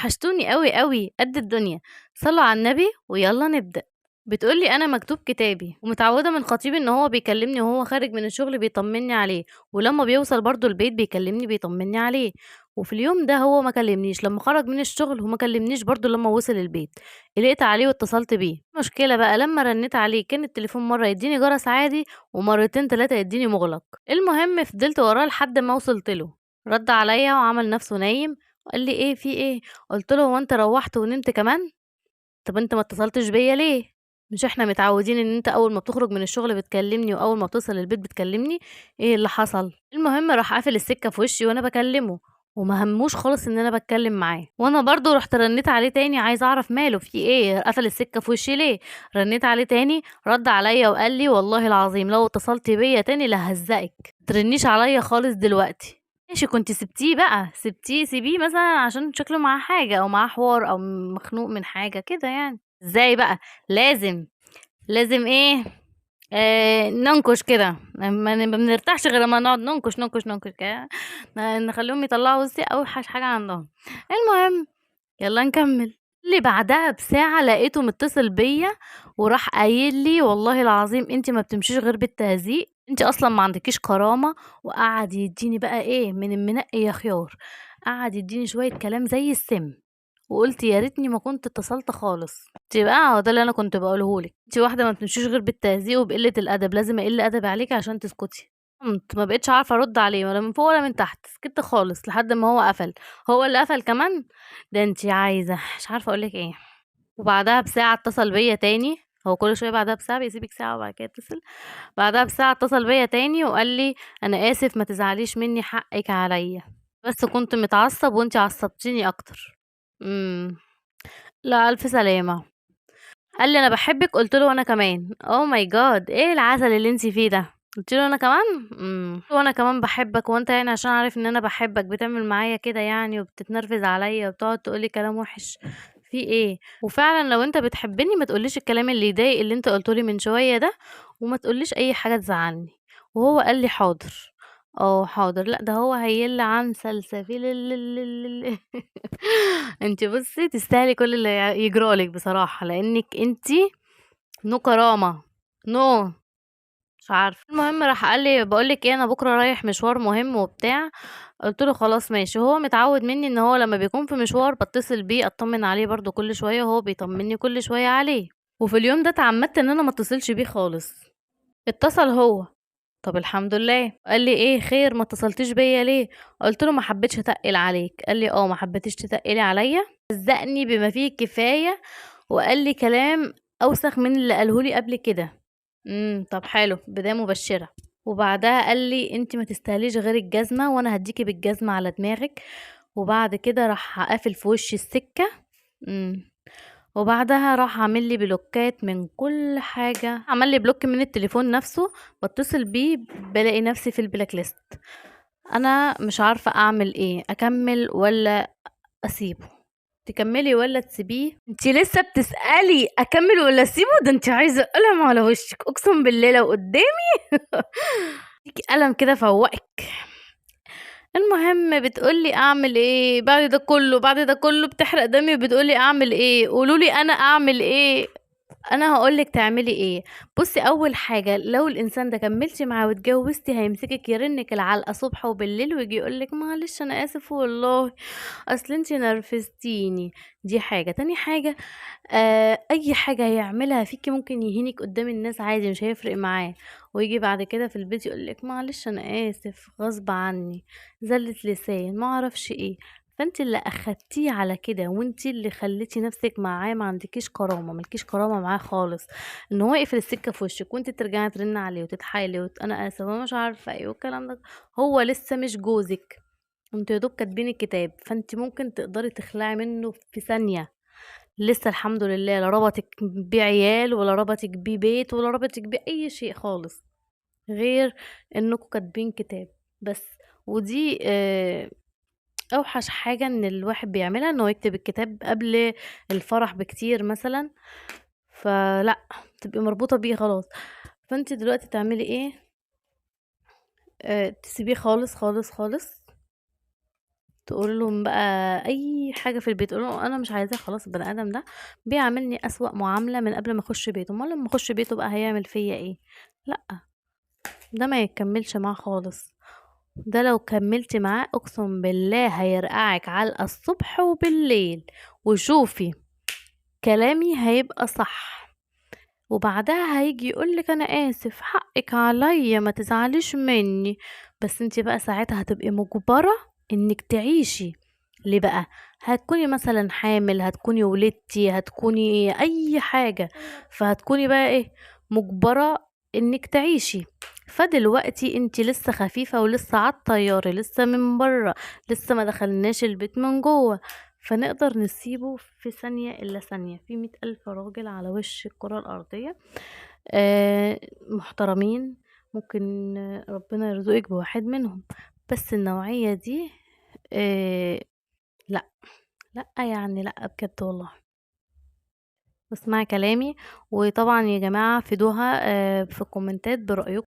وحشتوني أوي أوي قد الدنيا. صلوا على النبي ويلا نبدأ. بتقولي أنا مكتوب كتابي ومتعودة من خطيبي إن هو بيكلمني وهو خارج من الشغل بيطمني عليه، ولما بيوصل برضه البيت بيكلمني بيطمني عليه. وفي اليوم ده هو ما كلمنيش لما خرج من الشغل وما كلمنيش برضه لما وصل البيت. قلقت عليه واتصلت بيه. المشكلة بقى لما رنيت عليه كان التليفون مرة يديني جرس عادي ومرتين تلاتة يديني مغلق. المهم فضلت وراه لحد ما وصلت له. رد عليا وعمل نفسه نايم وقال لي ايه في ايه. قلت له هو انت روحت ونمت كمان؟ طب انت ما اتصلتش بيا ليه؟ مش احنا متعودين ان انت اول ما بتخرج من الشغل بتكلمني واول ما بتوصل البيت بتكلمني؟ ايه اللي حصل؟ المهم راح قافل السكة في وشي وانا بكلمه، وما هموش خالص ان انا بتكلم معاه. وانا برضو رحت رنيت عليه تاني عايزه اعرف ماله في ايه، قفل السكة في وشي ليه. رنيت عليه تاني رد عليا وقال لي والله العظيم لو اتصلتي بيا تاني لهزقك، ترنيش عليا خالص دلوقتي. ماشي كنت سبتيه بقى، سيبيه مثلا عشان شكله معاه حاجة او معاه حوار او مخنوق من حاجة كده يعني. ازاي بقى؟ لازم ايه؟ ننكش كده، ما بنرتاحش غير لما نقعد ننكش كده، نخليهم يطلعوا بصي اوحش حاجة عندهم. المهم يلا نكمل. اللي بعدها بساعة لقيته متصل بيا وراح قايل لي والله العظيم انت ما بتمشيش غير بالتهزيق، انت اصلا ما عندكيش كرامة. وقعد يديني بقى ايه من المنقي يا خيار، قعد يديني شوية كلام زي السم. وقلت يا ريتني ما كنت اتصلت خالص. انت بقى هو ده اللي انا كنت بقوله لك، انت واحدة ما بتمشيش غير بالتهزيق وبقلة الادب، لازم اقل ادب عليكي عشان تسكتي. قمت ما بقتش عارفة ارد عليه ولا من فوق ولا من تحت، سكت خالص لحد ما هو قفل. هو اللي قفل كمان. ده انتي عايزة مش عارفة اقولك ايه. وبعدها بساعة اتصل بيا تاني. هو كل شوية بعدها بساعة بيسيبك ساعة وبعد كده يتصل. بعدها بساعة اتصل بيا تاني وقال لي انا اسف ما تزعليش مني حقك عليا، بس كنت متعصب وانتي عصبتيني اكتر. امم لا الف سلامة. قال لي انا بحبك، قلت له وانا كمان. اوه ماي جاد ايه العسل اللي انتي فيه ده. قلت له انا كمان. وانا كمان بحبك، وانت يعني عشان عارف ان انا بحبك بتعمل معايا كده يعني وبتتنرفز عليا وبتقعد تقولي كلام وحش؟ في ايه؟ وفعلا لو انت بتحبني ما تقوليش الكلام اللي يضايق اللي انت قلتولي من شوية ده، وما تقوليش اي حاجة تزعلني. وهو قال لي حاضر. اه حاضر. لا ده هو هيلا عن سلسفيل انت بصي تستاهلي كل اللي يجرالك بصراحة، لانك انتي نو كرامة. نو. مش عارفة. المهم راح قال لي بقول لك ايه انا بكره رايح مشوار مهم وبتاع. قلت له خلاص ماشي. هو متعود مني ان هو لما بيكون في مشوار بتصل بيه اطمن عليه برضو كل شويه وهو بيطمني كل شويه عليه. وفي اليوم ده اتعمدت ان انا ما اتصلش بيه خالص. اتصل هو. طب الحمد لله. قال لي ايه خير ما اتصلتيش بيا ليه؟ قلت له ما حبيتش اتقل عليك. قال لي اه ما حبيتيش تتقلي عليا. زقني بما فيه الكفايه وقال لي كلام اوسخ من اللي قاله لي قبل كده. طب حلو بداية مبشرة. وبعدها قال لي انت ما تستاهليش غير الجزمة وانا هديكي بالجزمة على دماغك. وبعد كده راح قافل في وشي السكة. امم وبعدها راح عامل لي بلوكات من كل حاجة، عمل لي بلوك من التليفون نفسه. بتصل بيه بلاقي نفسي في البلاك ليست. انا مش عارفة اعمل ايه، اكمل ولا اسيبه؟ تكملي ولا تسيبيه؟ انتي لسه بتسألي اكمل ولا اسيبه؟ ده انتي عايزة قلم على وشك اقسم بالله لو قدامي. ليكي قلم كده فوقك. المهم بتقولي اعمل ايه بعد ده كله بتحرق دمي وبتقولي اعمل ايه؟ قولولي انا اعمل ايه. انا هقولك تعملي ايه. بصي اول حاجه لو الانسان ده كملتي معاه واتجوزتي هيمسكك يرنك العلقه صبح وبالليل ويجي يقولك معلش انا اسف والله اصل انتي نرفزتيني. دي حاجه. تاني حاجه اي حاجه هيعملها فيكي ممكن يهينك قدام الناس عادي مش هيفرق معاه، ويجي بعد كده في البيت يقولك معلش انا اسف غصب عني زلة لسان ما اعرفش ايه. فانت اللي اخدتيه على كده وانت اللي خليتي نفسك معاه ما عندكيش كرامه مالكيش كرامه معاه خالص. ان هو يقفل السكه في وشك وانت ترجعي ترن عليه وتتحايلي انا اسفه ومش عارفه ايه والكلام ده. هو لسه مش جوزك، انتوا يا دوب كاتبين الكتاب، فانت ممكن تقدري تخلعي منه في ثانيه. لسه الحمد لله لا ربطك بيه عيال ولا ربطك بيه بيت ولا ربطك بيه اي شيء خالص غير انكم كاتبين كتاب بس. ودي اوحش حاجة ان الواحد بيعملها انه يكتب الكتاب قبل الفرح بكتير مثلا. فلا تبقي مربوطة بيه خلاص. فانت دلوقتي تعملي ايه؟ تسيبيه خالص خالص خالص. تقول لهم بقى أي حاجة في البيت، تقول لهم أنا مش عايزاه خلاص. البني آدم ده بيعاملني أسوأ معاملة من قبل ما أخش بيته، أمال لمّا أخش بيته بقى هيعمل فيّا إيه؟ لأ، ده ما يتكمّلش معاه خالص. ده لو كمّلتِ معاه أقسم بالله هيرقعِك علقة الصبح وبالليل. وشوفي كلامي هيبقى صح، وبعدها هييجي يقول لِك أنا آسف، حقِّك عليَّ ما تزعليش منّي. بس أنتِ بقى ساعتها هتبقي مُجبرة إنِّك تعيشي. ليه بقى؟ هتكوني مثلًا حامل، هتكوني ولدتِ، هتكوني أي حاجة، فهتكوني بقى إيه، مُجبرة إنِّك تعيشي. فدلوقتي أنتِ لسه خفيفة ولسه على الطيارة، لسه من برّه، لسه ما دخلناش البيت من جوّه، فنقدر نسيبه في ثانية إلا ثانية. في 100,000 راجل على وش الكرة الأرضية محترمين، ممكن ربنا يرزقِك بواحد منهم. بس النوعية دي آآ لأ، لأ يعني لأ بجد والله. واسمعي كلامي، وطبعًا يا جماعة فيدوها في الكومنتات برأيكم.